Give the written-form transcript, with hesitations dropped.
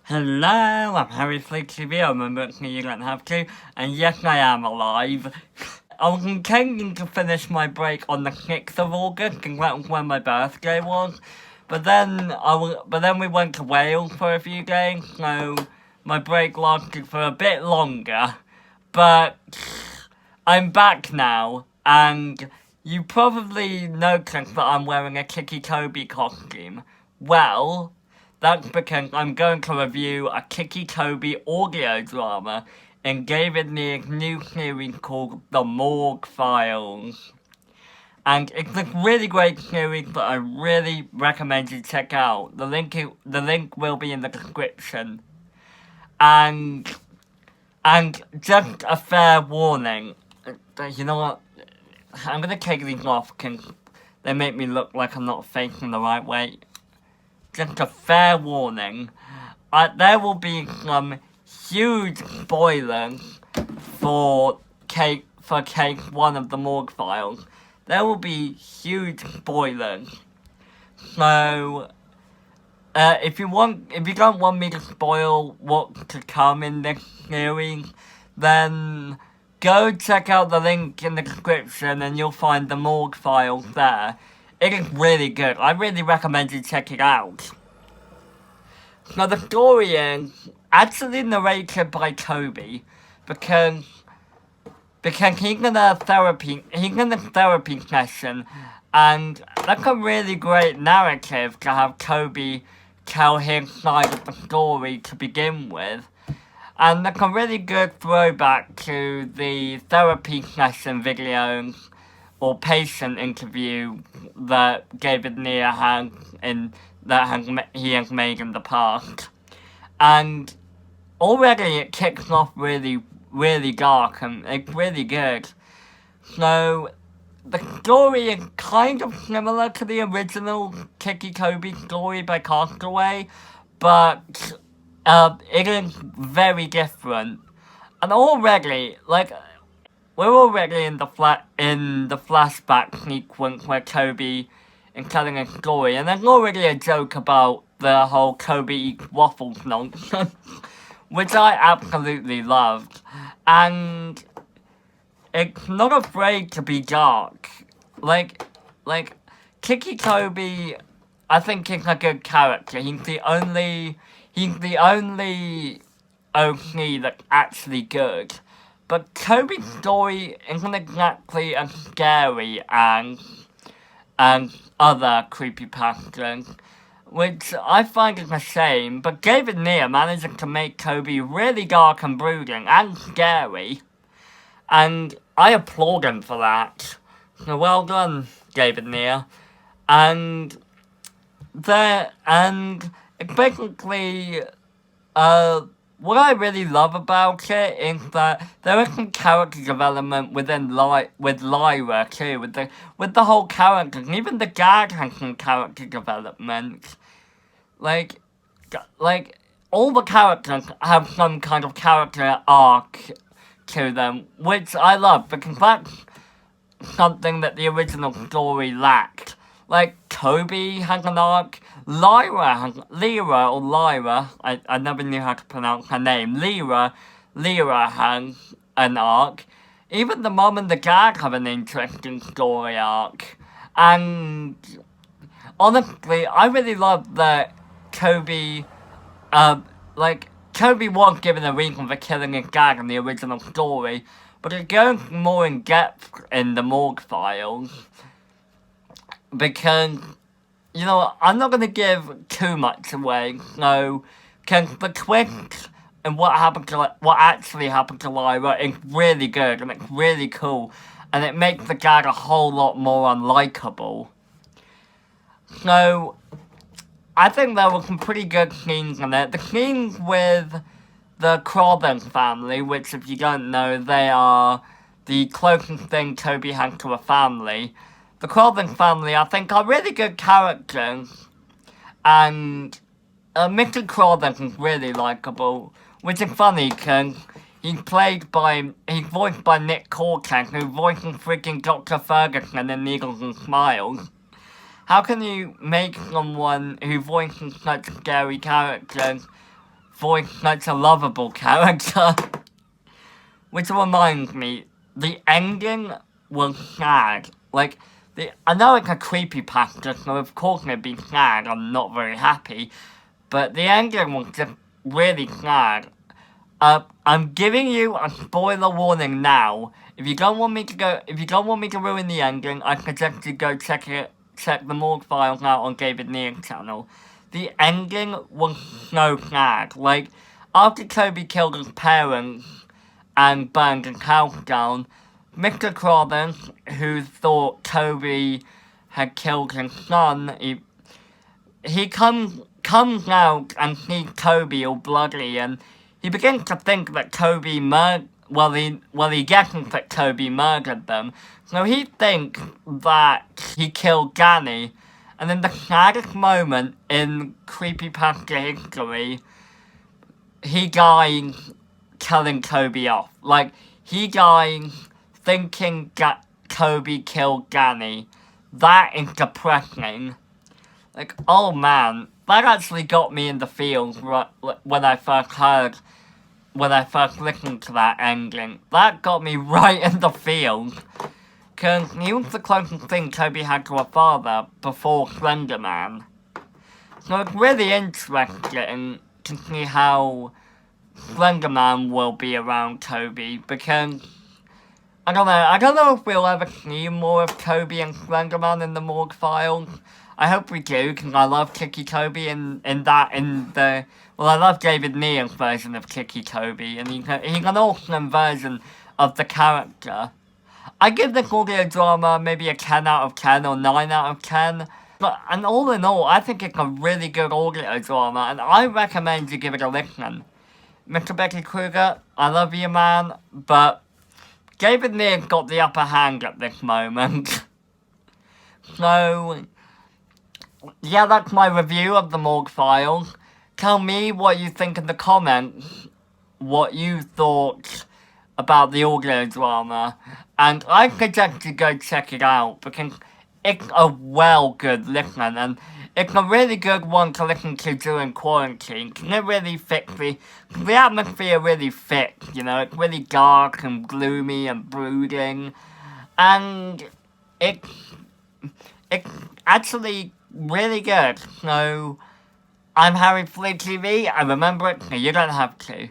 Hello, I'm Harry FleuTV, I'm a member you don't have to, and yes, I am alive. I was intending to finish my break on the 6th of August, and that was when my birthday was, but then we went to Wales for a few days, so my break lasted for a bit longer, but I'm back now, and you probably noticed that I'm wearing a Ticci Toby costume. Well, that's because I'm going to review a Ticci Toby audio drama in David Lear's new series called The Morgue Files. And it's a really great series that I really recommend you check out. The link will be in the description. And just a fair warning. You know what? I'm gonna take these off because they make me look like I'm not facing the right way. Just a fair warning, there will be some huge spoilers for case 1 of the Morgue Files. There will be huge spoilers. So, if you don't want me to spoil what's to come in this series, then go check out the link in the description and you'll find the Morgue Files there. It is really good. I really recommend you check it out. Now the story is actually narrated by Toby because he's in a therapy session, and that's a really great narrative to have Toby tell his side of the story to begin with. And that's a really good throwback to the therapy session videos or patient interview that David Lear has he has made in the past. And already it kicks off really, really dark and it's really good. So the story is kind of similar to the original Ticci Toby story by Castaway, but it is very different. And already, we're already in the flashback sequence where Toby is telling a story, and there's already a joke about the whole Toby eats waffles nonsense, which I absolutely loved. And it's not afraid to be dark. Like Ticci Toby, I think is a good character. He's the only OC that's actually good. But Toby's story isn't exactly as scary as other creepypastas, which I find is a shame, but David Lear manages to make Toby really dark and brooding and scary, and I applaud him for that. So well done, David Lear. And it's basically, what I really love about it is that there is some character development with Lyra too, with the whole character, and even the gag has some character development. Like all the characters have some kind of character arc to them, which I love because that's something that the original story lacked. Like, Toby has an arc, Lyra, I never knew how to pronounce her name, Lyra has an arc. Even the mom and the dad have an interesting story arc. And honestly, I really love that Toby, Toby was given a reason for killing his dad in the original story, but it goes more in depth in the Morgue Files. Because, I'm not going to give too much away, so, because the twist and what actually happened to Lyra is really good, and it's really cool, and it makes the dad a whole lot more unlikable. So, I think there were some pretty good scenes in it. The scenes with the Crawdon family, which, if you don't know, they are the closest thing Toby has to a family. The Crawdon family, I think, are really good characters, and Mr. Crawdon is really likeable, which is funny, because he's voiced by Nick Cortex, who voices freaking Dr. Ferguson in Needles and Smiles. How can you make someone who voices such scary characters voiced such a lovable character. Which reminds me, the ending was sad. Like, I know it's a creepypasta, so of course it'd be sad. I'm not very happy. But the ending was just really sad. I'm giving you a spoiler warning now. If you don't want me to ruin the ending, I suggest you go check the Morgue files out on David Neal's channel. The ending was so sad. Like, after Toby killed his parents and burned his house down, Mr. Crothers, who thought Toby had killed his son, he comes out and sees Toby all bloody, and he begins to think that Toby he guesses that Toby murdered them. So he thinks that he killed Danny. And in the saddest moment in creepypasta history, he dies telling Toby off. Like, he dies thinking that Toby killed Danny. That is depressing. Like, oh man, that actually got me in the feels when I first listened to that ending. That got me right in the feels. Because he was the closest thing Toby had to a father before Slender Man. So it's really interesting to see how Slender Man will be around Toby, because I don't know if we'll ever see more of Toby and Slender Man in the Morgue files. I hope we do, because I love Ticci Toby I love David Neal's version of Ticci Toby, and he's an awesome version of the character. I give this audio drama maybe a 10 out of 10 or 9 out of 10. And all in all, I think it's a really good audio drama, and I recommend you give it a listen. Mr. Becky Kruger, I love you, man, but David Neal's got the upper hand at this moment. So, yeah, that's my review of the Morgue files. Tell me what you think in the comments, what you thought about the audio drama, and I suggest you go check it out, because it's a good listen, and it's a really good one to listen to during quarantine, because it really fits the atmosphere really fits, you know, it's really dark and gloomy and brooding, and it's actually really good. So, I'm Harry FleuTV, and remember it, so you don't have to.